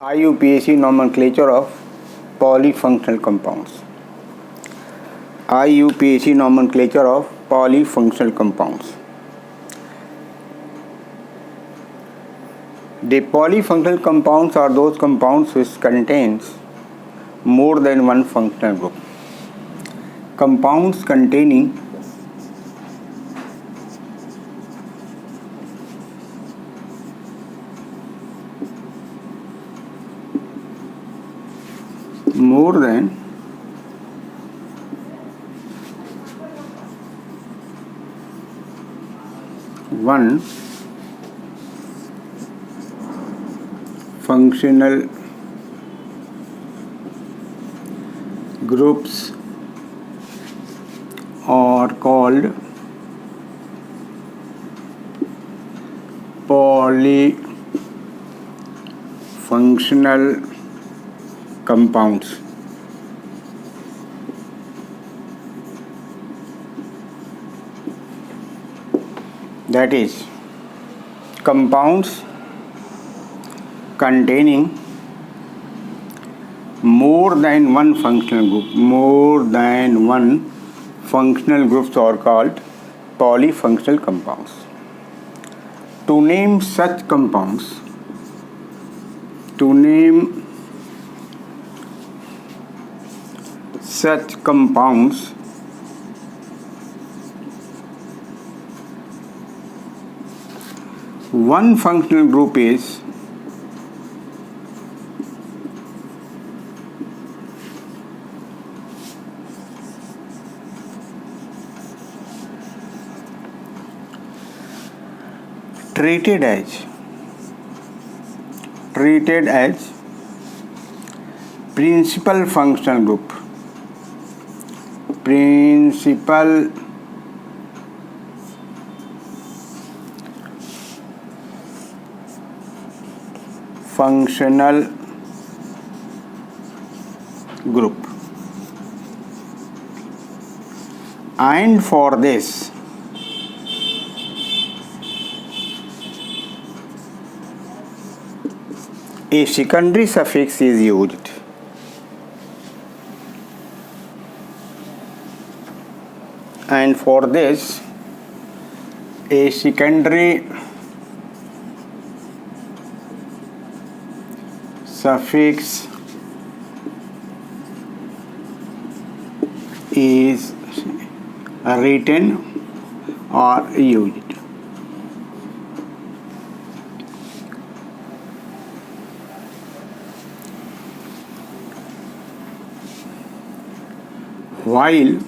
IUPAC nomenclature of polyfunctional compounds. IUPAC nomenclature of polyfunctional compounds. The polyfunctional compounds are those compounds which contains more than one functional group. Compounds containing more than one functional groups are called polyfunctional compounds. That is, compounds containing more than one functional group. More than one functional groups are called polyfunctional compounds. To name such compounds, one functional group is treated as principal functional group. Principal functional group, and for this a secondary suffix is used. And for this a secondary suffix is written or used. While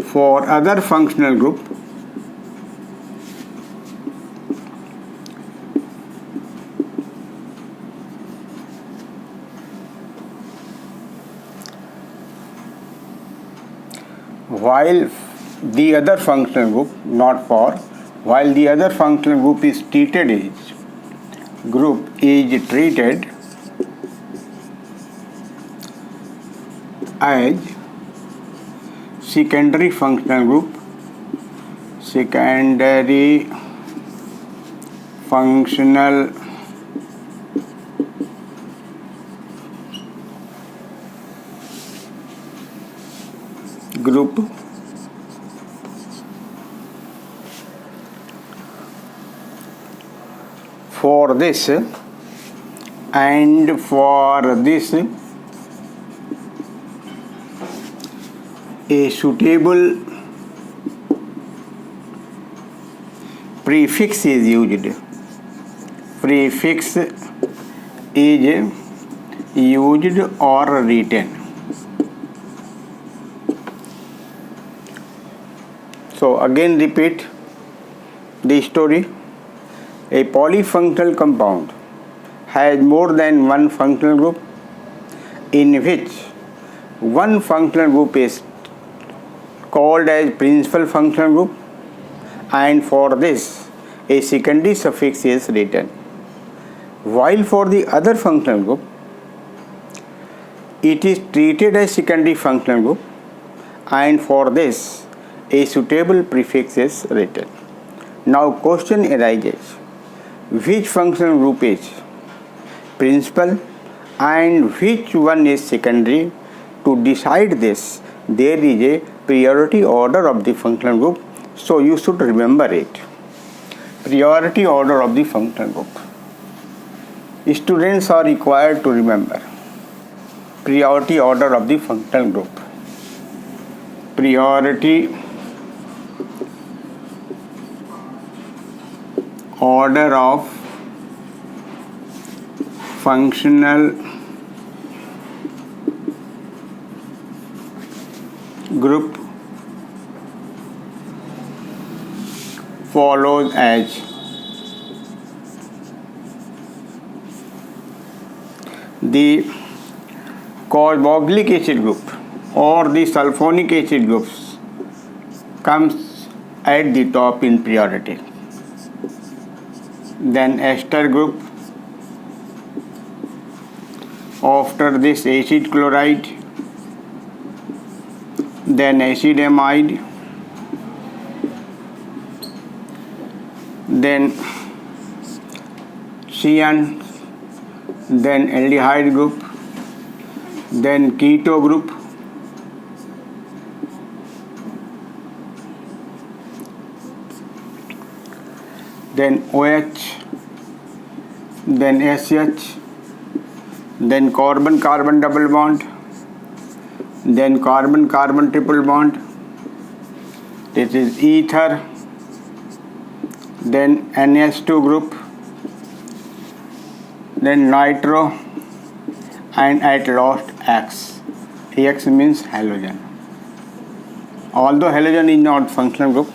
for other functional group while the other functional group is treated as secondary functional group. Secondary functional group for this a suitable prefix is used. Prefix is used or written. So again repeat the story. A polyfunctional compound has more than one functional group, in which one functional group is called as principal functional group, and for this a secondary suffix is written. While for the other functional group it is treated as secondary functional group, and for this a suitable prefix is written. Now question arises, which functional group is principal and which one is secondary. To decide this, there is a priority order of the functional group, so you should remember it. Priority order of the functional group. Students are required to remember priority order of the functional group. Priority order of functional group follows as the carboxylic acid group or the sulfonic acid groups comes at the top in priority. Then ester group, after this acid chloride, then acid amide, then CN, then aldehyde group, then keto group, then OH, then SH, then carbon-carbon double bond, then carbon-carbon triple bond, this is ether, then NH2 group, then nitro, and at last X. X means halogen. Although halogen is not functional group,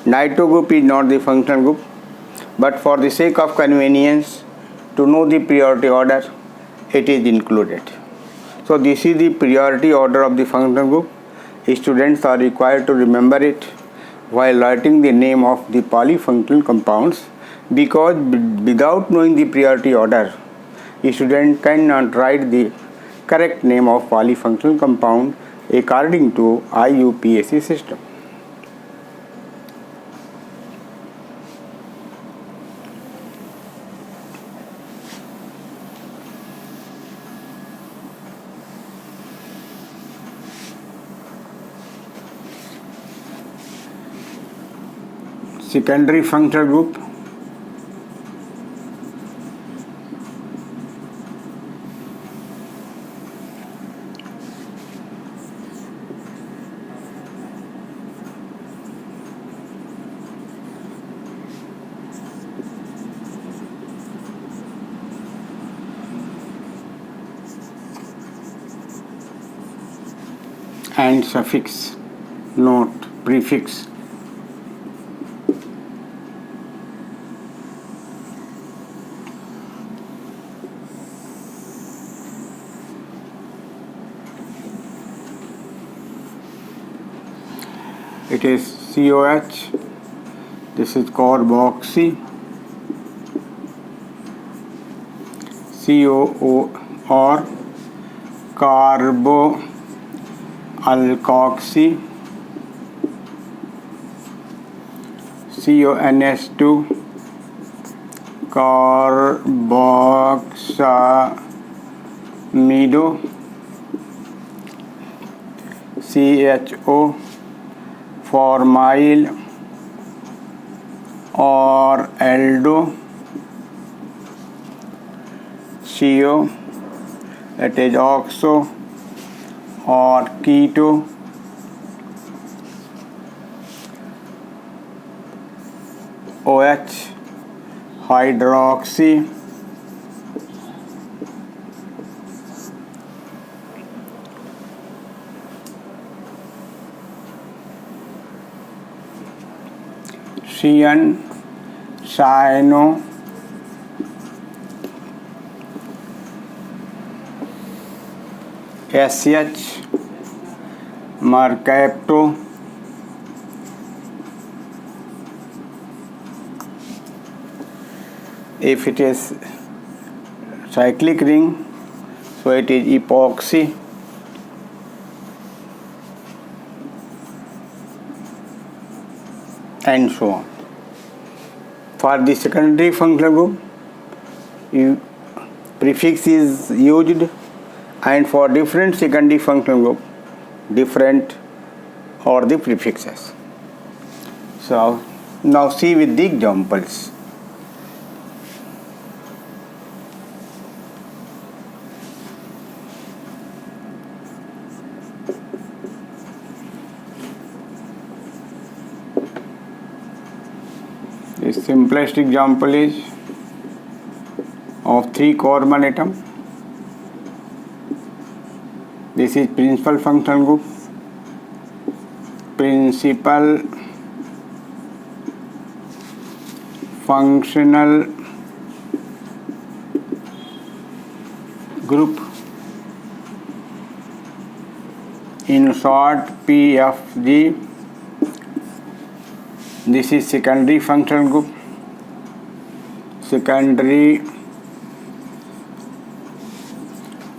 nitro group is not the functional group, but for the sake of convenience, to know the priority order, it is included. So this is the priority order of the functional group. Students are required to remember it while writing the name of the polyfunctional compounds, because without knowing the priority order, a student cannot write the correct name of polyfunctional compound according to IUPAC system. Secondary functional group. And suffix, not prefix. It is COH, this is carboxy, COO or carboalkoxy, CONH2, carboxamido, CHO, formyl or aldo, CO, it is oxo or keto, OH, hydroxy, CN, cyano, SH, mercapto, if it is cyclic ring, so it is epoxy, and so on. For the secondary functional group, prefix is used, and for different secondary functional group different or the prefixes. So now see with the examples. The simplest example is of 3 carbon atom. This is principal functional group. Principal functional group, in short PFG. This is secondary functional group. Secondary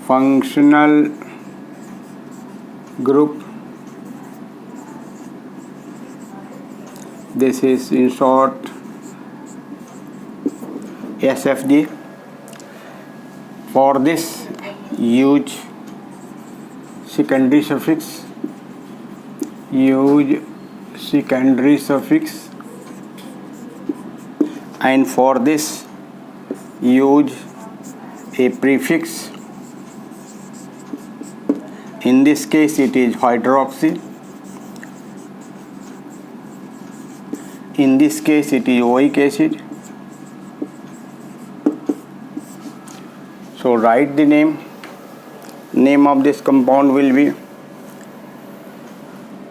functional group. This is in short SFG. For this use secondary suffix. Use secondary suffix, and for this use a prefix. In this case it is hydroxy. In this case it is oic acid. So write the name. Name of this compound will be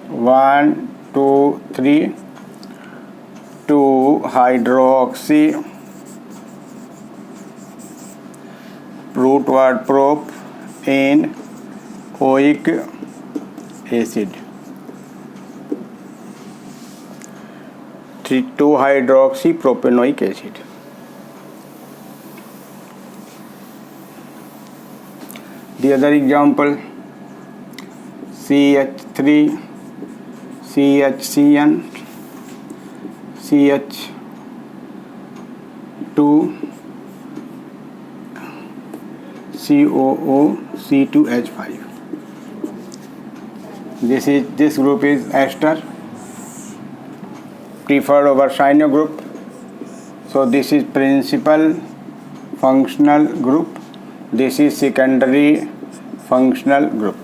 1, 2, 3 2-hydroxy root word prop in oic acid. 2-hydroxy propanoic acid. The other example, CH3 CHCN CH2 COO C2H5. This group is ester, preferred over cyano group. So this is principal functional group. This is secondary functional group.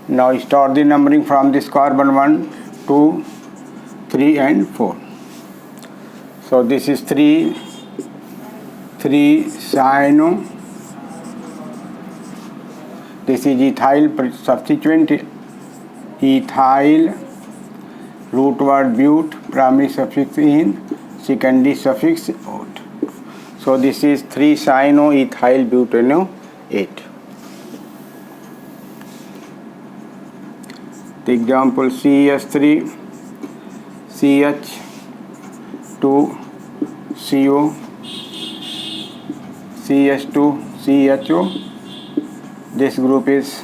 Now start the numbering from this carbon 1, 2, 3 and 4. So this is 3 cyano. This is ethyl substituent ethyl, root word but, primary suffix in, secondary suffix out. So this is 3-cyanoethyl butanoate. The example CH3 CH2 CO CH2 CHO. This group is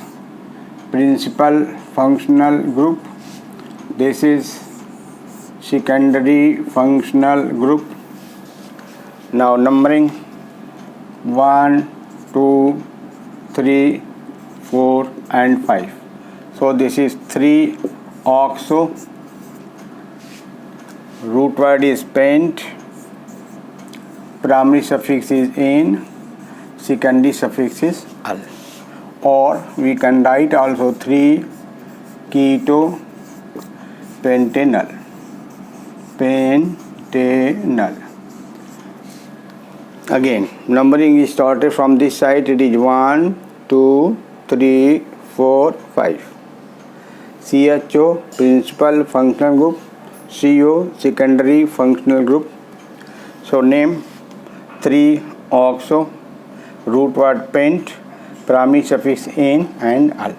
principal functional group. This is secondary functional group. Now numbering 1, 2, 3, 4 and 5. So this is 3-oxo, root word is pent, primary suffix is in, secondary suffix is al. Or we can write also 3-keto-pentanal. Again, numbering is started from this side. It is 1, 2, 3, 4, 5. CHO, principal functional group. CO, secondary functional group. So name 3-oxo, root word pent, primary suffix in and al.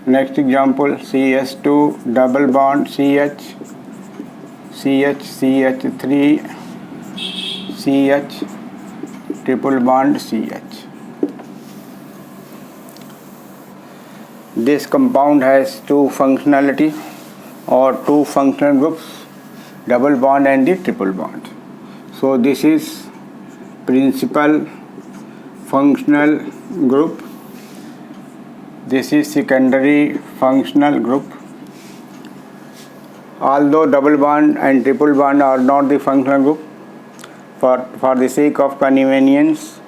Next example, CH2 double bond CH, CH, CH3, CH, triple bond CH. This compound has two functionality or two functional groups, double bond and the triple bond. So this is principal functional group. This is secondary functional group. Although double bond and triple bond are not the functional group, for the sake of convenience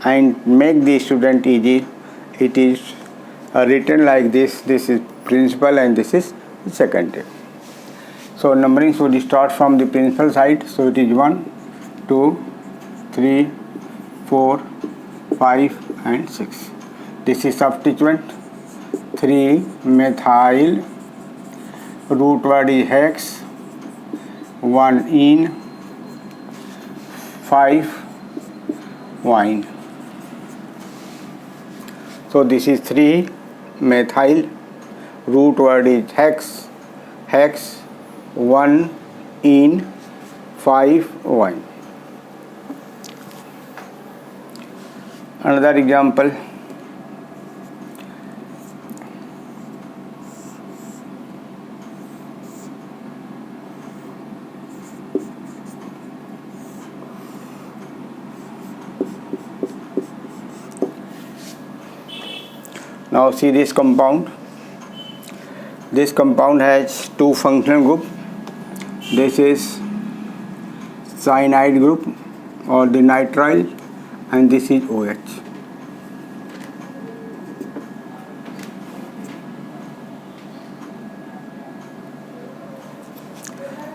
and make the student easy, it is written like this. This is principal and this is secondary. So numbering should start from the principal side. So it is 1, 2, 3, 4, 5 and 6. This is substituent. 3 methyl, root word is hex, 1 ene, 5 wine. So this is 3 methyl, root word is hex, 1 ene, 5 wine. Another example. Now see this compound. This compound has two functional group. This is cyanide group or the nitrile, and this is OH.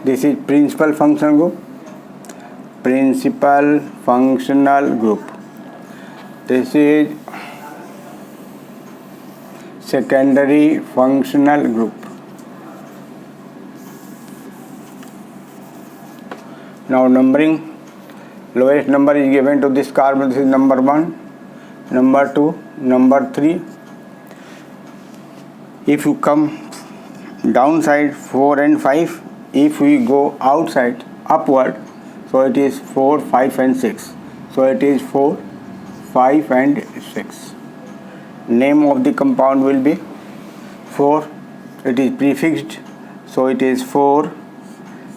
This is principal functional group. Principal functional group. This is secondary functional group. Now numbering, lowest number is given to this carbon. This is number 1, number 2, number 3. If you come downside 4 and 5, if we go outside upward, so it is 4, 5 and 6. So it is 4, 5 and 6. Name of the compound will be 4. It is prefixed, so it is 4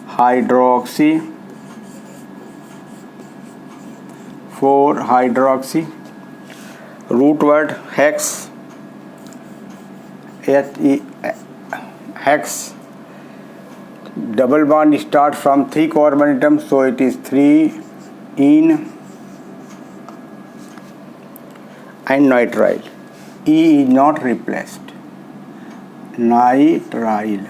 hydroxy, 4 hydroxy. Root word hex, hex. Double bond start from 3 carbon atoms, so it is 3 ene and nitrile. E is not replaced. Nitrile.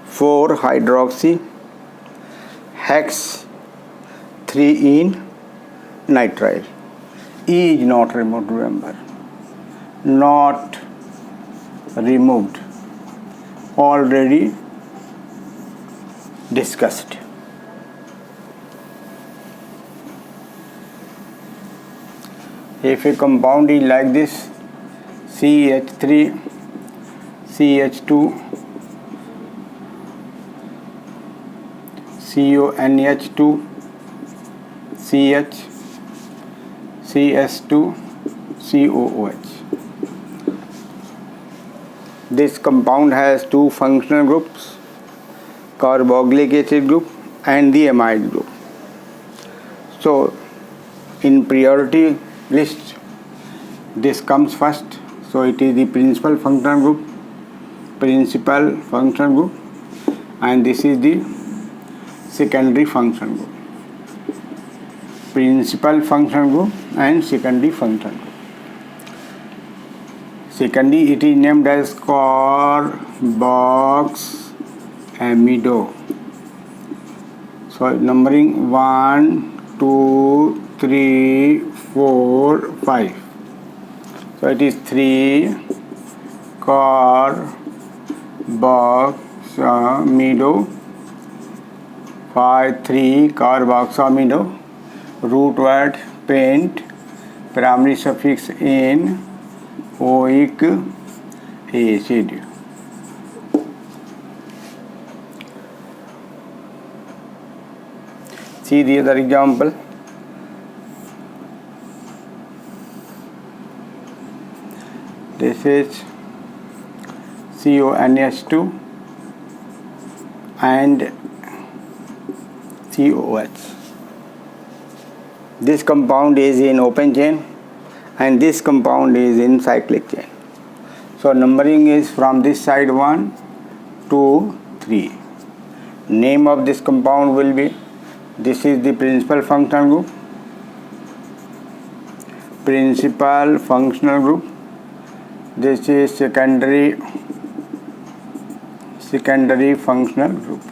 4 hydroxy, hex, 3 ene, nitrile. E is not removed, remember. Not removed. Already discussed. If a compound is like this, CH3, CH2, CONH2, CH, CS2, COOH. This compound has two functional groups, carboxylic acid group and the amide group. So in priority list, this comes first. So it is the principal functional group, and this is the secondary functional group. Principal functional group and secondary functional group. Secondary, it is named as carboxamido. So numbering 1, 2, 3, 4, 5. So it is 3 carboxamido, 5, 3 carboxamido, root word paint, primary suffix in, oic acid. See the other example. This is CONH2 and COH. This compound is in open chain and this compound is in cyclic chain. So numbering is from this side 1, 2, 3. Name of this compound will be, this is the principal functional group. Principal functional group. This is secondary functional group.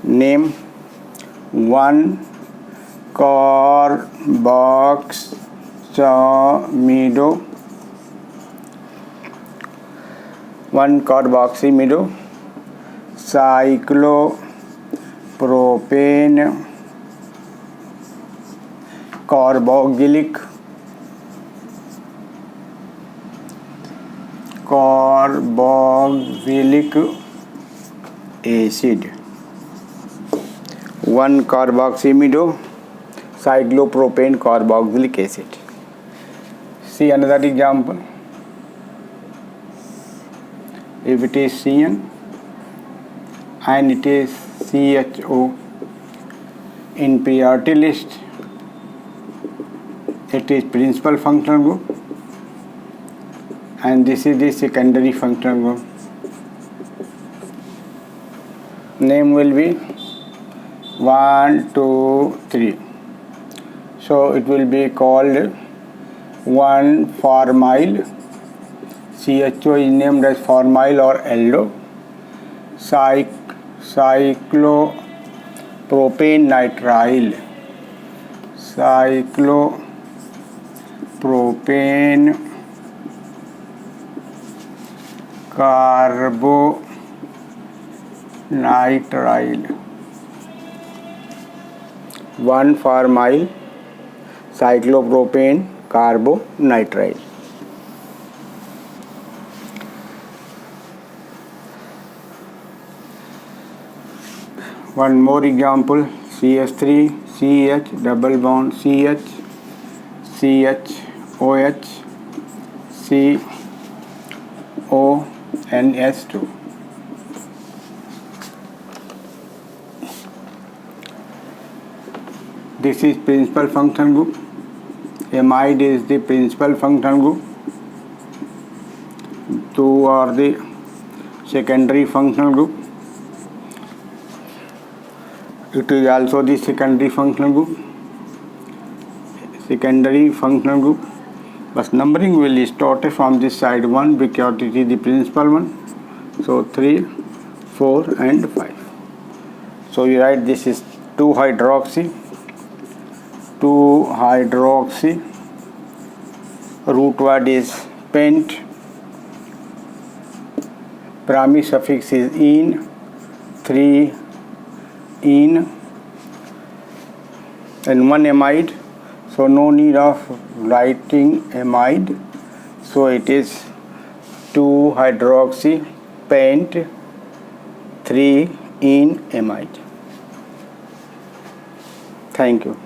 Name 1 carboxymido, 1 carboxymido, cyclopropane carboxylic acid. 1 carboxymido, cyclopropane carboxylic acid. See another example. If it is CN and it is CHO, in priority list it is principal functional group and this is the secondary functional group. Name will be 1, 2, 3. So it will be called 1-formyl. CHO is named as formyl or aldo. Cyclopropane nitrile. Cyclopropane carbonitrile. 1-formyl cyclopropane carbonitrile. One more example, CH3, CH, double bond CH, CHOH, CONS2. This is principal functional group. Amide is the principal functional group. 2 are the secondary functional group. It is also the secondary functional group. But numbering will start from this side 1 because it is the principal one. So 3, 4 and 5. So you write this is 2-hydroxy. Root word is pent. Primary suffix is -ene, 3 ene, and 1 amide. So no need of writing amide. So it is 2-hydroxy pent 3 ene amide. Thank you.